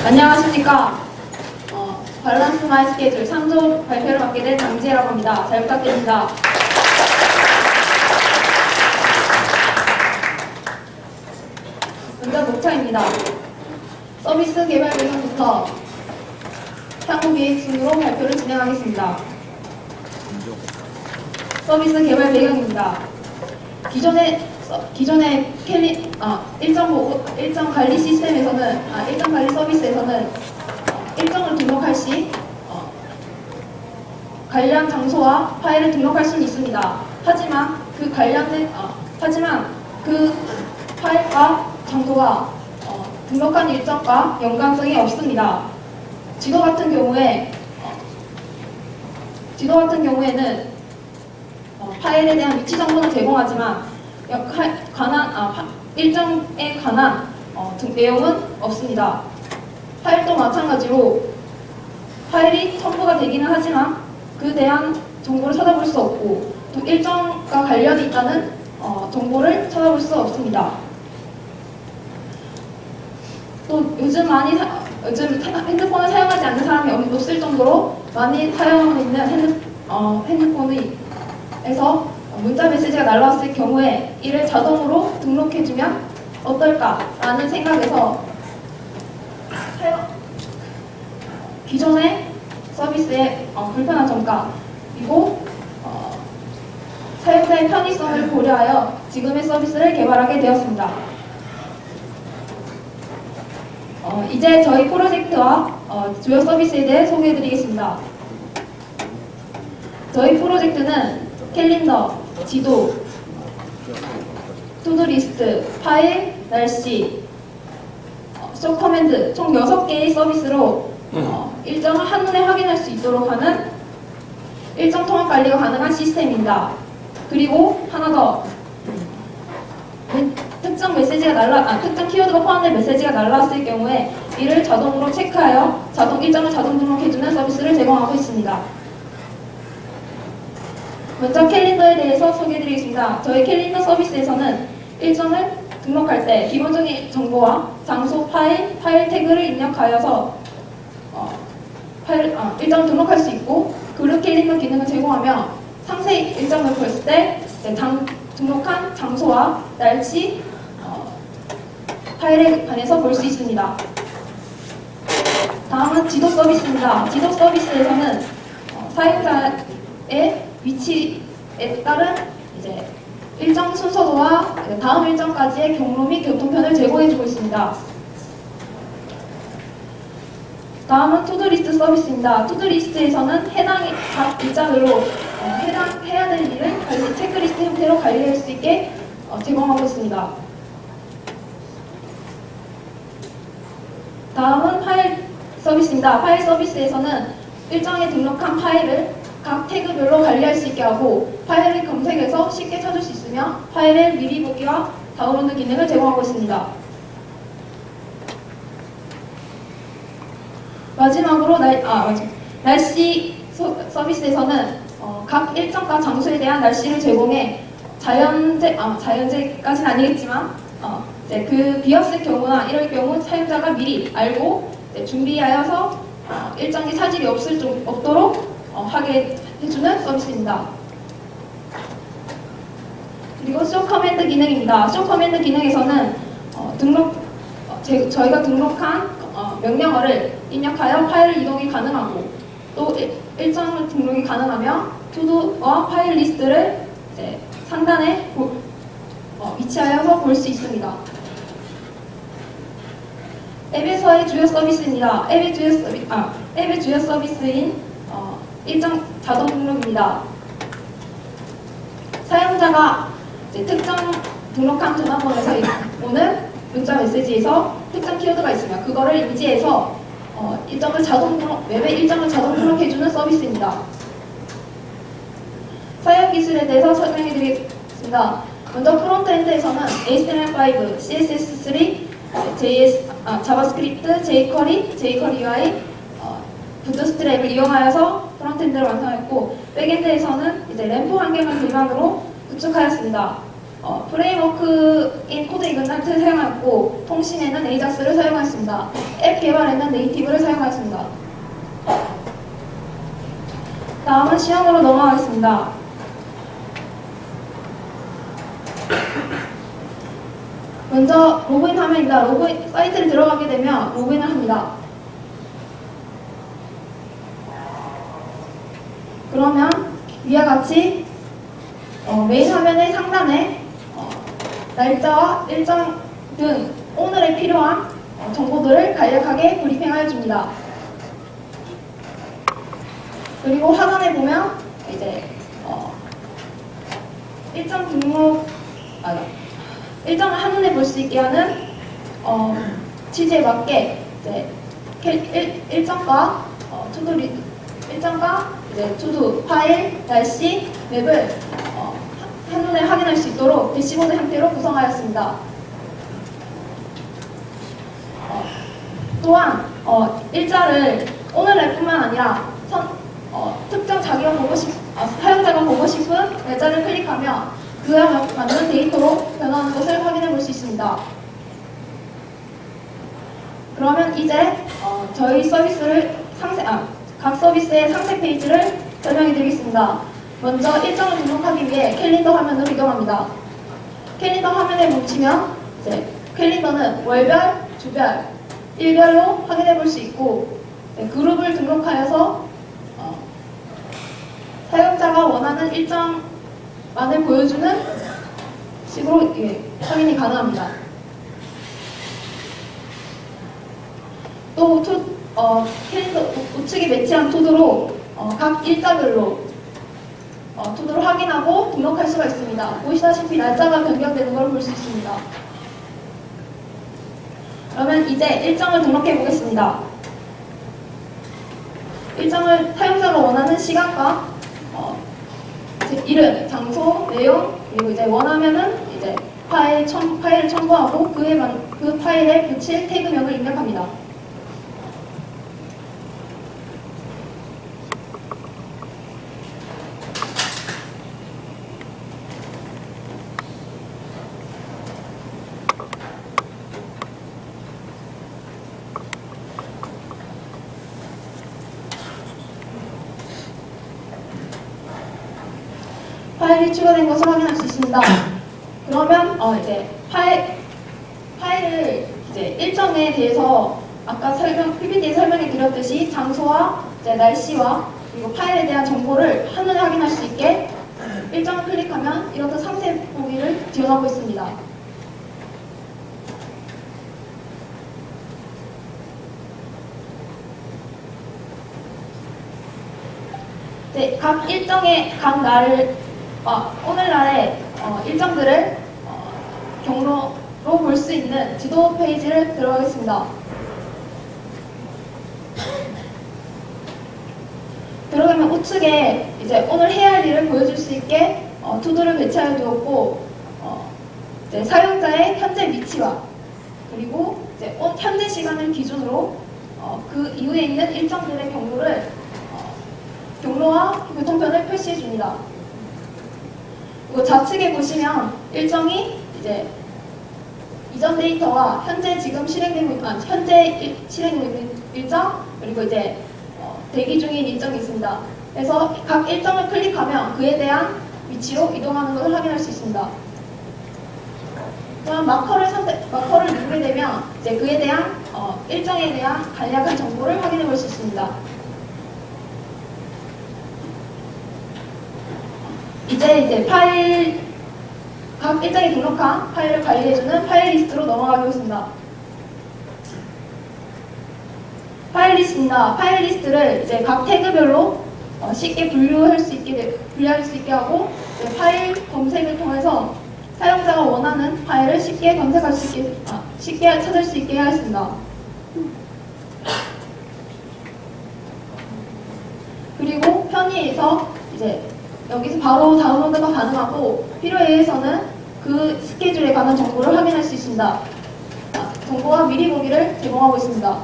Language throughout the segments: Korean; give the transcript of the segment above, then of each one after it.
안녕하십니까. 밸런스 마이 스케줄 3조 발표를 맡게 된 장지혜라고 합니다. 잘 부탁드립니다. 먼저 목차입니다. 서비스 개발 배경부터 향후 계획 순으로 발표를 진행하겠습니다. 서비스 개발 배경입니다. 기존의 일정 관리 시스템에서는 일정 관리 서비스에서는 일정을 등록할 시 관련 장소와 파일을 등록할 수는 있습니다. 하지만 그 파일과 장소가 등록한 일정과 연관성이 없습니다. 지도 같은 경우에는 파일에 대한 위치 정보는 제공하지만 일정에 관한 내용은 없습니다. 파일도 마찬가지로 파일이 첨부가 되기는 하지만 그에 대한 정보를 찾아볼 수 없고 또 일정과 관련이 있다는 정보를 찾아볼 수 없습니다. 또 요즘 핸드폰을 사용하지 않는 사람이 없을 정도로 많이 사용하고 있는 핸드폰에서 문자 메시지가 날라왔을 경우에 이를 자동으로 등록해주면 어떨까라는 생각에서 기존의 서비스의 불편한 점과 그리고 사용자의 편의성을 고려하여 지금의 서비스를 개발하게 되었습니다. 이제 저희 프로젝트와 주요 서비스에 대해 소개해드리겠습니다. 저희 프로젝트는 캘린더, 지도, 투두리스트, 파일, 날씨, 쇼 커맨드 총 6개의 서비스로 일정을 한눈에 확인할 수 있도록 하는 일정 통합 관리가 가능한 시스템입니다. 그리고 하나 더, 특정 키워드가 포함된 메시지가 날라왔을 경우에 이를 자동으로 체크하여 일정을 자동 등록해주는 서비스를 제공하고 있습니다. 먼저 캘린더에 대해서 소개해드리겠습니다. 저희 캘린더 서비스에서는 일정을 등록할 때 기본적인 정보와 장소, 파일 태그를 입력하여서 일정을 등록할 수 있고 그룹 캘린더 기능을 제공하며 상세 일정을 보였을 때 등록한 장소와 날씨, 파일에 관해서 볼 수 있습니다. 다음은 지도 서비스입니다. 지도 서비스에서는 사용자의 위치에 따른 일정 순서도와 다음 일정까지의 경로 및 교통편을 제공해주고 있습니다. 다음은 투두리스트 서비스입니다. 투두리스트에서는 각 일자별로 해야 될 일을 체크리스트 형태로 관리할 수 있게 제공하고 있습니다. 다음은 파일 서비스입니다. 파일 서비스에서는 일정에 등록한 파일을 각 태그별로 관리할 수 있게 하고 파일을 검색해서 쉽게 찾을 수 있으며 파일의 미리 보기와 다운로드 기능을 제공하고 있습니다. 마지막으로 날씨 서비스에서는 각 일정과 장소에 대한 날씨를 제공해 자연재까지는 아니겠지만 그 비었을 경우나 이럴 경우 사용자가 미리 알고 준비하여서 일정에 차질이 없도록 하게 해주는 서비스입니다. 그리고 쇼 커맨드 기능입니다. 쇼 커맨드 기능에서는 저희가 등록한 명령어를 입력하여 파일 이동이 가능하고 또 일정 등록이 가능하며 투두와 파일 리스트를 상단에 위치하여서 볼 수 있습니다. 앱에서의 주요 서비스입니다. 앱의 주요 서비스인 일정 자동 등록입니다. 사용자가 특정 등록한 전화번호에서 오는 문자 메시지에서 특정 키워드가 있으면 그거를 인지해서 웹에 일정을 자동 등록해주는 서비스입니다. 사용 기술에 대해서 설명해드리겠습니다. 먼저 프론트엔드에서는 HTML5, CSS3, 자바스크립트, jQuery, jQuery 부트스트랩을 이용하여서 프론트엔드를 완성했고 백엔드에서는 램프 환경을 기반으로 구축하였습니다. 프레임워크인 코드 이그나이트를 사용하였고 통신에는 에이자스를 사용하였습니다. 앱 개발에는 네이티브를 사용하였습니다. 다음은 시험으로 넘어가겠습니다. 먼저 로그인 화면입니다. 로그인 사이트를 들어가게 되면 로그인을 합니다. 그러면 위와 같이 메인 화면의 상단에 날짜와 일정 등 오늘에 필요한 정보들을 간략하게 브리핑하여 줍니다. 그리고 하단에 보면 이제 일정을 한눈에 볼 수 있게 하는 취지에 맞게 이제 일정과 투두, 파일, 날씨, 맵을 한눈에 확인할 수 있도록 대시보드 형태로 구성하였습니다. 또한 일자를 오늘 날뿐만 아니라 특정 사용자가 보고 싶은 날짜를 클릭하면 그에 맞는 데이터로 변하는 것을 확인해 볼 수 있습니다. 그러면 이제 저희 서비스를 각 서비스의 상세 페이지를 설명해 드리겠습니다. 먼저 일정을 등록하기 위해 캘린더 화면으로 이동합니다. 캘린더 화면에 멈추면 이제 캘린더는 월별, 주별, 일별로 확인해 볼 수 있고 그룹을 등록하여서 사용자가 원하는 일정만을 보여주는 식으로 확인이 가능합니다. 또 캘린더 우측에 매치한 투두로 각 일자별로 투두를 확인하고 등록할 수가 있습니다. 보시다시피 날짜가 변경되는 걸 볼 수 있습니다. 그러면 이제 일정을 등록해 보겠습니다. 일정을 사용자가 원하는 시간과 이름, 장소, 내용, 그리고 이제 원하면은 이제 파일을 첨부하고 그 파일에 붙일 태그명을 입력합니다. 파일이 추가된 것을 확인할 수 있습니다. 그러면 이제 파일을 이제 일정에 대해서 아까 PPT에 설명해 드렸듯이 장소와 이제 날씨와 그리고 파일에 대한 정보를 한눈에 확인할 수 있게 일정을 클릭하면 이렇듯 상세 보기를 지원하고 있습니다. 이제 각 일정의 각 날을 오늘날의 일정들을 경로로 볼 수 있는 지도 페이지를 들어가겠습니다. 들어가면 우측에 이제 오늘 해야 할 일을 보여줄 수 있게 투두를 배치하여 두었고 이제 사용자의 현재 위치와 그리고 이제 현재 시간을 기준으로 그 이후에 있는 일정들의 경로와 교통편을 표시해 줍니다. 그리고 좌측에 보시면 일정이 이제 이전 데이터와 현재 실행되고 있는 일정 그리고 이제 대기 중인 일정이 있습니다. 그래서 각 일정을 클릭하면 그에 대한 위치로 이동하는 것을 확인할 수 있습니다. 또한 마커를 누르게 되면 이제 그에 대한 일정에 대한 간략한 정보를 확인해 볼 수 있습니다. 이제 각 일정에 등록한 파일을 관리해주는 파일 리스트로 넘어가겠습니다. 파일 리스트입니다. 파일 리스트를 이제 각 태그별로 쉽게 분류할 수 있게 하고 파일 검색을 통해서 사용자가 원하는 파일을 쉽게 찾을 수 있게 하였습니다. 그리고 편의에서 이제 여기서 바로 다운로드가 가능하고 필요에 의해서는 그 스케줄에 관한 정보를 확인할 수 있습니다. 정보와 미리 보기를 제공하고 있습니다.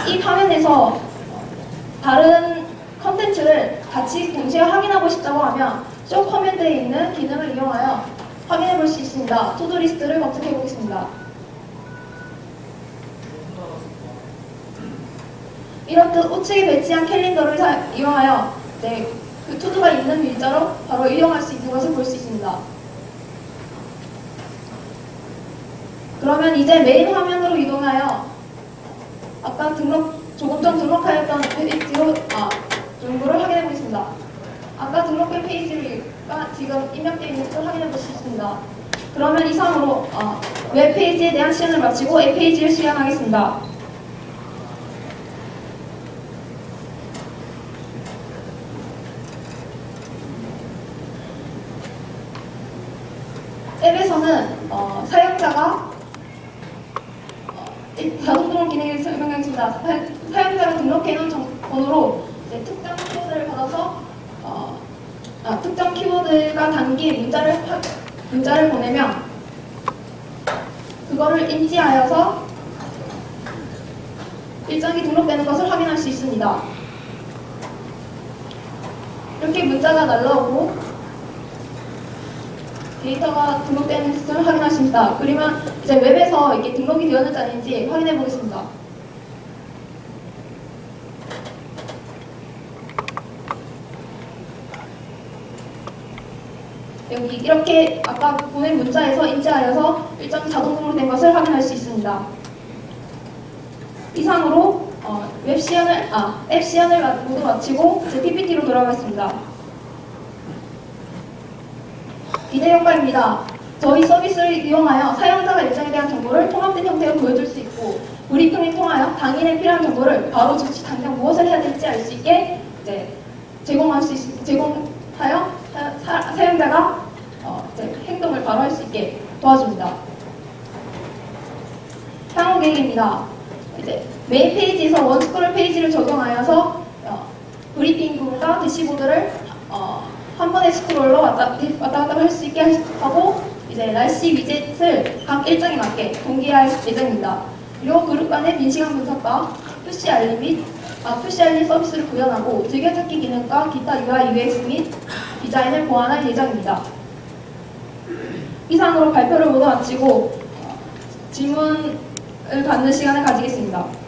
이 화면에서 다른 컨텐츠를 같이 동시에 확인하고 싶다고 하면 쇼 커맨드에 있는 기능을 이용하여 확인해 볼 수 있습니다. 투두리스트를 검색해 보겠습니다. 이렇듯 우측에 배치한 캘린더를 이용하여 그 투두가 있는 일자로 바로 이용할 수 있는 것을 볼 수 있습니다. 그러면 이제 메인 화면으로 이동하여 아까 조금 전 등록하였던 페이지로 정보를 확인해 보겠습니다. 아까 등록된 페이지가 지금 입력되어 있는 것을 확인해 볼 수 있습니다. 그러면 이상으로 웹페이지에 대한 시연을 마치고 앱페이지를 시연하겠습니다. 앱에서는 사용자가 자동 등록 기능을 설명하겠습니다. 사용자가 등록해놓은 번호로 특정 키워드를 받아서 특정 키워드가 담긴 문자를 보내면 그거를 인지하여서 일정이 등록되는 것을 확인할 수 있습니다. 이렇게 문자가 날라오고 데이터가 등록되는 것을 확인할 수 있습니다. 그러면 이제 웹에서 이게 등록이 되었는지 아닌지 확인해 보겠습니다. 여기 이렇게 아까 보낸 문자에서 인지하여서 일정이 자동 등록된 것을 확인할 수 있습니다. 이상으로 앱 시연을 모두 마치고 제 PPT로 돌아가겠습니다. 기대 효과입니다. 저희 서비스를 이용하여 사용자가 일정에 대한 정보를 통합된 형태로 보여줄 수 있고 브리핑을 통하여 당일에 필요한 정보를 바로 즉시 당장 무엇을 해야 될지 알 수 있게 제공하여 사용자가 행동을 바로 할 수 있게 도와줍니다. 향후 계획입니다. 메인 페이지에서 원스크롤 페이지를 적용하여서 브리핑 부분과 대시보드를 한 번의 스크롤로 왔다 갔다 할 수 있게 하고 날씨 위젯을 각 일정에 맞게 공개할 예정입니다. 그리고 그룹 간의 민시간 분석과 푸시 알림 서비스를 구현하고 즐겨찾기 기능과 기타 UI, UX 및 디자인을 보완할 예정입니다. 이상으로 발표를 모두 마치고 질문을 받는 시간을 가지겠습니다.